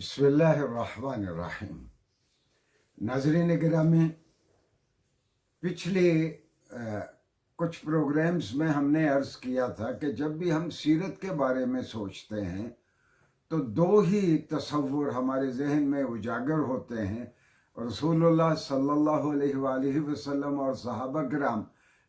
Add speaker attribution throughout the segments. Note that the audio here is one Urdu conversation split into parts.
Speaker 1: بسم اللہ الرحمن الرحیم۔ ناظرین گرامی، پچھلے کچھ پروگرامز میں ہم نے عرض کیا تھا کہ جب بھی ہم سیرت کے بارے میں سوچتے ہیں تو دو ہی تصور ہمارے ذہن میں اجاگر ہوتے ہیں، رسول اللہ صلی اللہ علیہ وآلہ وسلم اور صحابہ کرام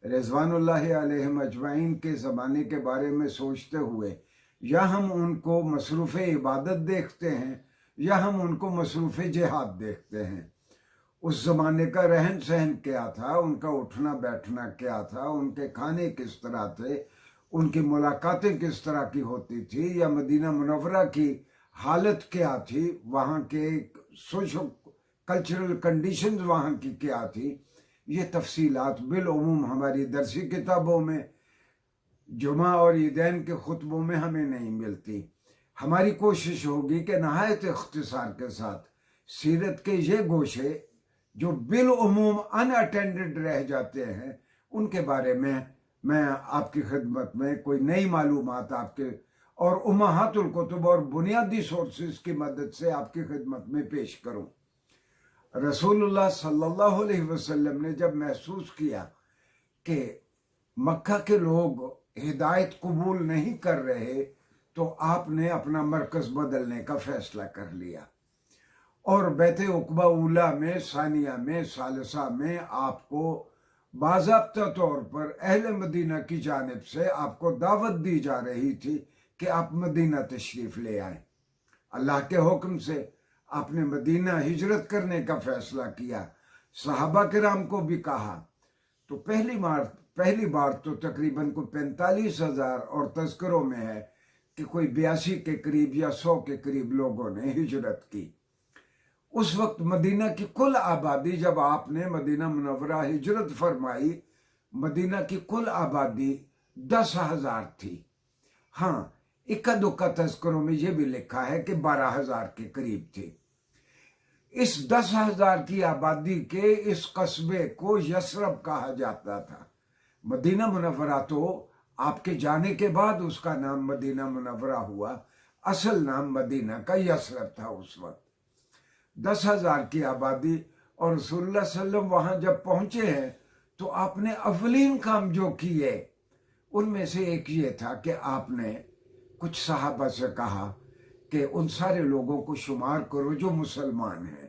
Speaker 1: رضوان اللہ علیہم اجمعین کے زمانے کے بارے میں سوچتے ہوئے یا ہم ان کو مصروف عبادت دیکھتے ہیں یا ہم ان کو مصروف جہاد دیکھتے ہیں۔ اس زمانے کا رہن سہن کیا تھا، ان کا اٹھنا بیٹھنا کیا تھا، ان کے کھانے کس طرح تھے، ان کی ملاقاتیں کس طرح کی ہوتی تھی، یا مدینہ منورہ کی حالت کیا تھی، وہاں کے سوشل کلچرل کنڈیشنز وہاں کی کیا تھی، یہ تفصیلات بالعموم ہماری درسی کتابوں میں، جمعہ اور عیدین کے خطبوں میں ہمیں نہیں ملتی۔ ہماری کوشش ہوگی کہ نہایت اختصار کے ساتھ سیرت کے یہ گوشے جو بالعموم ان اٹینڈڈ رہ جاتے ہیں ان کے بارے میں آپ کی خدمت میں کوئی نئی معلومات آپ کے اور امہات الکتب اور بنیادی سورسز کی مدد سے آپ کی خدمت میں پیش کروں۔ رسول اللہ صلی اللہ علیہ وسلم نے جب محسوس کیا کہ مکہ کے لوگ ہدایت قبول نہیں کر رہے تو آپ نے اپنا مرکز بدلنے کا فیصلہ کر لیا، اور بیت عقبہ اولیٰ میں، ثانیہ میں، ثالثہ میں آپ کو باضابطہ طور پر اہل مدینہ کی جانب سے آپ کو دعوت دی جا رہی تھی کہ آپ مدینہ تشریف لے آئیں۔ اللہ کے حکم سے آپ نے مدینہ ہجرت کرنے کا فیصلہ کیا، صحابہ کرام کو بھی کہا۔ تو پہلی بار تو تقریباً کو 45,000 اور تذکروں میں ہے کہ کوئی 82 کے قریب یا 100 کے قریب لوگوں نے ہجرت کی۔ اس وقت مدینہ کی کل آبادی، جب آپ نے مدینہ منورہ ہجرت فرمائی، مدینہ کی کل آبادی 10,000 تھی۔ ہاں، اکا دکا تذکروں میں یہ بھی لکھا ہے کہ 12,000 کے قریب تھی۔ اس 10,000 کی آبادی کے اس قصبے کو یثرب کہا جاتا تھا۔ مدینہ منورہ تو آپ کے جانے کے بعد اس کا نام مدینہ منورہ ہوا، اصل نام مدینہ کا یثرب تھا اس وقت۔ 10,000 کی آبادی، اور رسول اللہ صلی اللہ علیہ وسلم وہاں جب پہنچے ہیں تو آپ نے اولین کام جو کیے ان میں سے ایک یہ تھا کہ آپ نے کچھ صحابہ سے کہا کہ ان سارے لوگوں کو شمار کرو جو مسلمان ہیں۔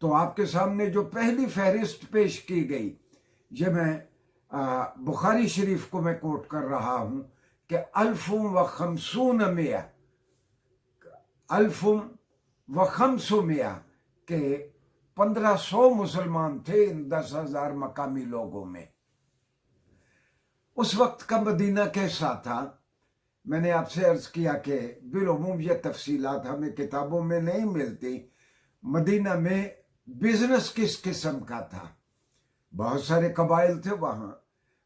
Speaker 1: تو آپ کے سامنے جو پہلی فہرست پیش کی گئی، یہ میں بخاری شریف کو میں کوٹ کر رہا ہوں کہ 1,050 1,500 کہ 1,500 مسلمان تھے ان 10,000 مقامی لوگوں میں۔ اس وقت کا مدینہ کیسا تھا؟ میں نے آپ سے عرض کیا کہ بالعموم یہ تفصیلات ہمیں کتابوں میں نہیں ملتی۔ مدینہ میں بزنس کس قسم کا تھا؟ بہت سارے قبائل تھے وہاں،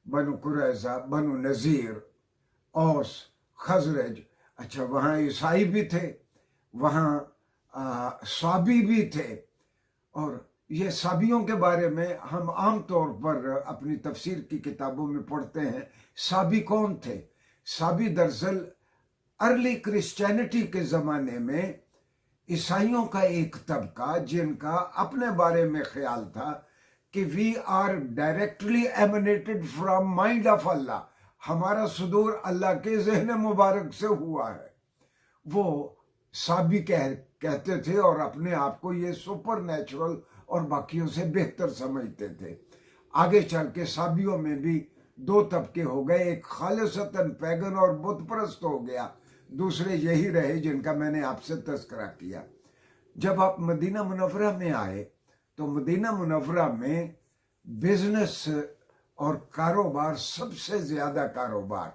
Speaker 1: بنو قریظہ، بنو نذیر، اوس، خزرج۔ اچھا، وہاں عیسائی بھی تھے، وہاں صابی بھی تھے، اور یہ صابیوں کے بارے میں ہم عام طور پر اپنی تفسیر کی کتابوں میں پڑھتے ہیں۔ صابی کون تھے؟ صابی دراصل ارلی کرسچینٹی کے زمانے میں عیسائیوں کا ایک طبقہ جن کا اپنے بارے میں خیال تھا کہ we are directly emanated from mind of Allah, ہمارا صدور اللہ کے ذہن مبارک سے ہوا ہے، وہ صابی کہتے تھے، اور اپنے آپ کو یہ سپر نیچرل اور باقیوں سے بہتر سمجھتے تھے۔ آگے چل کے صابیوں میں بھی دو طبقے ہو گئے، ایک خالصتاً پیگن اور بت پرست ہو گیا، دوسرے یہی رہے جن کا میں نے آپ سے تذکرہ کیا۔ جب آپ مدینہ منورہ میں آئے تو مدینہ منورہ میں بزنس اور کاروبار، سب سے زیادہ کاروبار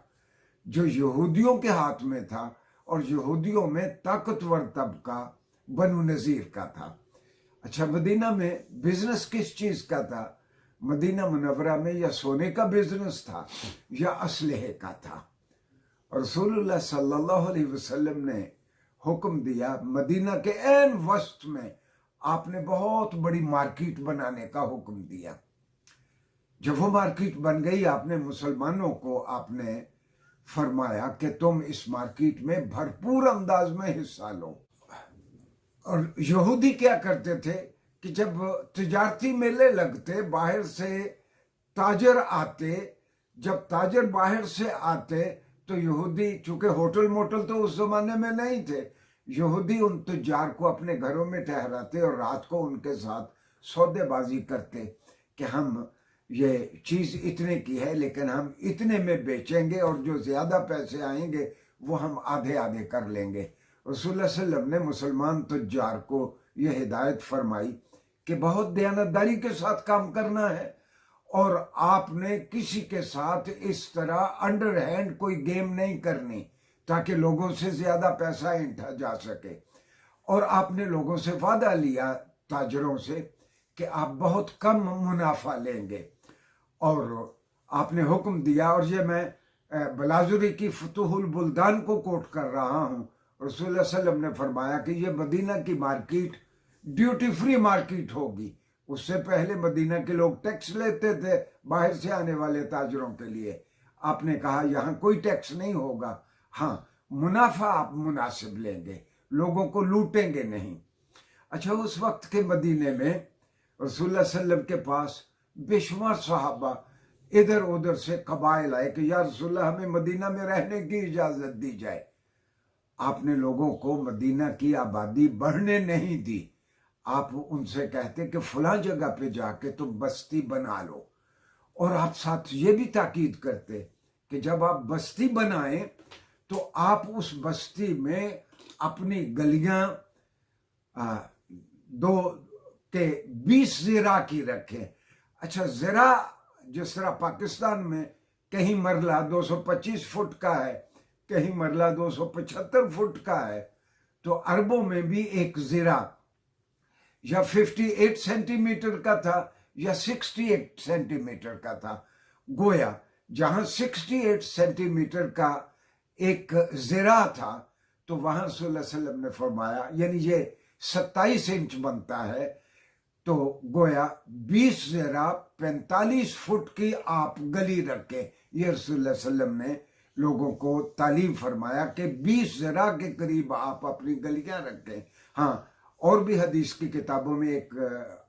Speaker 1: جو یہودیوں کے ہاتھ میں تھا، اور یہودیوں میں طاقتور طبقہ بنو نذیر کا تھا۔ اچھا، مدینہ میں بزنس کس چیز کا تھا؟ مدینہ منورہ میں یا سونے کا بزنس تھا یا اسلحے کا تھا۔ رسول اللہ صلی اللہ علیہ وسلم نے حکم دیا، مدینہ کے عین وسط میں آپ نے بہت بڑی مارکیٹ بنانے کا حکم دیا۔ جب وہ مارکیٹ بن گئی، آپ نے مسلمانوں کو آپ نے فرمایا کہ تم اس مارکیٹ میں بھرپور انداز میں حصہ لو۔ اور یہودی کیا کرتے تھے کہ جب تجارتی میلے لگتے، باہر سے تاجر آتے، جب تاجر باہر سے آتے تو یہودی، چونکہ ہوٹل موٹل تو اس زمانے میں نہیں تھے، یہودی ان تجار کو اپنے گھروں میں ٹھہراتے اور رات کو ان کے ساتھ سودے بازی کرتے کہ ہم یہ چیز اتنے کی ہے لیکن ہم اتنے میں بیچیں گے، اور جو زیادہ پیسے آئیں گے وہ ہم آدھے آدھے کر لیں گے۔ رسول اللہ صلی اللہ علیہ وسلم نے مسلمان تجار کو یہ ہدایت فرمائی کہ بہت دیانتداری کے ساتھ کام کرنا ہے، اور آپ نے کسی کے ساتھ اس طرح انڈر ہینڈ کوئی گیم نہیں کرنی تاکہ لوگوں سے زیادہ پیسہ اینٹھا جا سکے۔ اور آپ نے لوگوں سے وعدہ لیا، تاجروں سے، کہ آپ بہت کم منافع لیں گے، اور آپ نے حکم دیا، اور یہ میں بلاذری کی فتوح البلدان کو کوٹ کر رہا ہوں۔ رسول اللہ صلی اللہ علیہ وسلم نے فرمایا کہ یہ مدینہ کی مارکیٹ ڈیوٹی فری مارکیٹ ہوگی۔ اس سے پہلے مدینہ کے لوگ ٹیکس لیتے تھے باہر سے آنے والے تاجروں کے لیے۔ آپ نے کہا یہاں کوئی ٹیکس نہیں ہوگا، ہاں منافع آپ مناسب لیں گے، لوگوں کو لوٹیں گے نہیں۔ اچھا، اس وقت کے مدینے میں رسول اللہ صلی اللہ علیہ وسلم کے پاس بے شمار صحابہ ادھر ادھر سے قبائل آئے کہ یا رسول اللہ ہمیں مدینہ میں رہنے کی اجازت دی جائے۔ آپ نے لوگوں کو مدینہ کی آبادی بڑھنے نہیں دی، آپ ان سے کہتے کہ فلاں جگہ پہ جا کے تم بستی بنا لو، اور آپ ساتھ یہ بھی تاکید کرتے کہ جب آپ بستی بنائیں تو آپ اس بستی میں اپنی گلیاں 20 زرا کی رکھیں۔ اچھا، زرا جس طرح پاکستان میں کہیں مرلہ 225 فٹ کا ہے، کہیں مرلہ 275 فٹ کا ہے، تو عربوں میں بھی ایک زرا یا 58 سینٹی میٹر کا تھا یا 68 سینٹی میٹر کا تھا۔ گویا جہاں 68 سینٹی میٹر کا ایک زرا تھا تو وہاں صلی اللہ علیہ وسلم نے فرمایا، یعنی یہ 27 انچ بنتا ہے، تو گویا 20 زرا 45 فٹ کی آپ گلی رکھیں۔ یہ رسول اللہ صلی اللہ علیہ وسلم نے لوگوں کو تعلیم فرمایا کہ 20 زرا کے قریب آپ اپنی گلیاں رکھیں۔ ہاں، اور بھی حدیث کی کتابوں میں ایک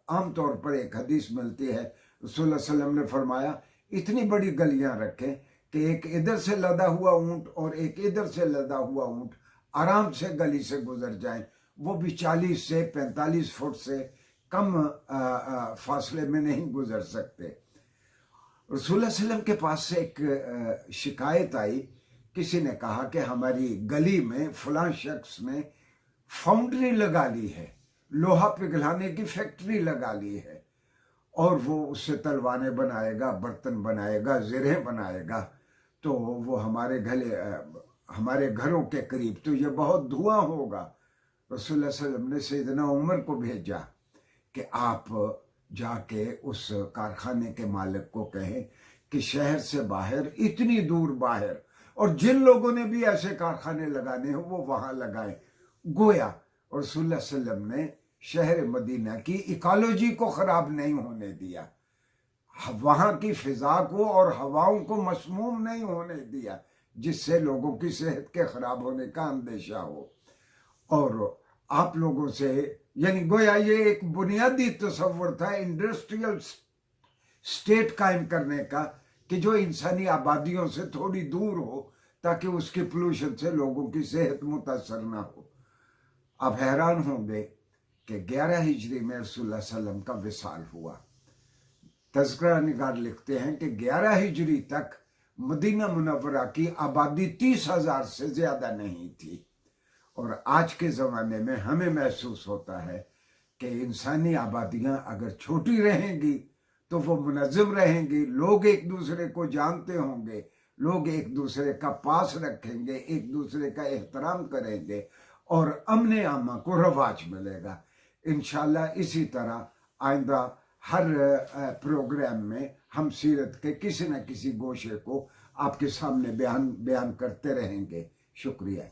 Speaker 1: عام طور پر ایک حدیث ملتی ہے، رسول اللہ صلی اللہ علیہ وسلم نے فرمایا اتنی بڑی گلیاں رکھیں کہ ایک ادھر سے لدا ہوا اونٹ اور ایک ادھر سے لدا ہوا اونٹ آرام سے گلی سے گزر جائیں، وہ بھی 40 سے 45 فٹ سے کم فاصلے میں نہیں گزر سکتے۔ رسول اللہ صلی اللہ علیہ وسلم کے پاس سے ایک شکایت آئی، کسی نے کہا کہ ہماری گلی میں فلاں شخص نے فاؤنڈری لگا لی ہے، لوہا پگھلانے کی فیکٹری لگا لی ہے، اور وہ اس سے تلوانے بنائے گا، برتن بنائے گا، زرہیں بنائے گا، تو وہ ہمارے گھروں کے قریب، تو یہ بہت دھواں ہوگا۔ رسول اللہ صلی اللہ علیہ وسلم نے سیدنا عمر کو بھیجا کہ آپ جا کے اس کارخانے کے مالک کو کہیں کہ شہر سے باہر، اتنی دور باہر، اور جن لوگوں نے بھی ایسے کارخانے لگانے ہیں وہ وہاں لگائیں۔ گویا رسول اللہ صلی اللہ علیہ وسلم نے شہر مدینہ کی ایکالوجی کو خراب نہیں ہونے دیا، وہاں کی فضا کو اور ہواؤں کو مسموم نہیں ہونے دیا جس سے لوگوں کی صحت کے خراب ہونے کا اندیشہ ہو۔ اور آپ لوگوں سے، یعنی گویا یہ ایک بنیادی تصور تھا انڈسٹریل اسٹیٹ قائم کرنے کا کہ جو انسانی آبادیوں سے تھوڑی دور ہو تاکہ اس کی پولوشن سے لوگوں کی صحت متاثر نہ ہو۔ آپ حیران ہوں گے کہ 11 ہجری میں رسول اللہ صلی اللہ علیہ وسلم کا وصال ہوا۔ تذکرہ نگار لکھتے ہیں کہ 11 ہجری تک مدینہ منورہ کی آبادی 30,000 سے زیادہ نہیں تھی، اور آج کے زمانے میں ہمیں محسوس ہوتا ہے کہ انسانی آبادیاں اگر چھوٹی رہیں گی تو وہ منظم رہیں گی، لوگ ایک دوسرے کو جانتے ہوں گے، لوگ ایک دوسرے کا پاس رکھیں گے، ایک دوسرے کا احترام کریں گے، اور امن عامہ کو رواج ملے گا۔ انشاءاللہ اسی طرح آئندہ ہر پروگرام میں ہم سیرت کے کسی نہ کسی گوشے کو آپ کے سامنے بیان کرتے رہیں گے۔ شکریہ۔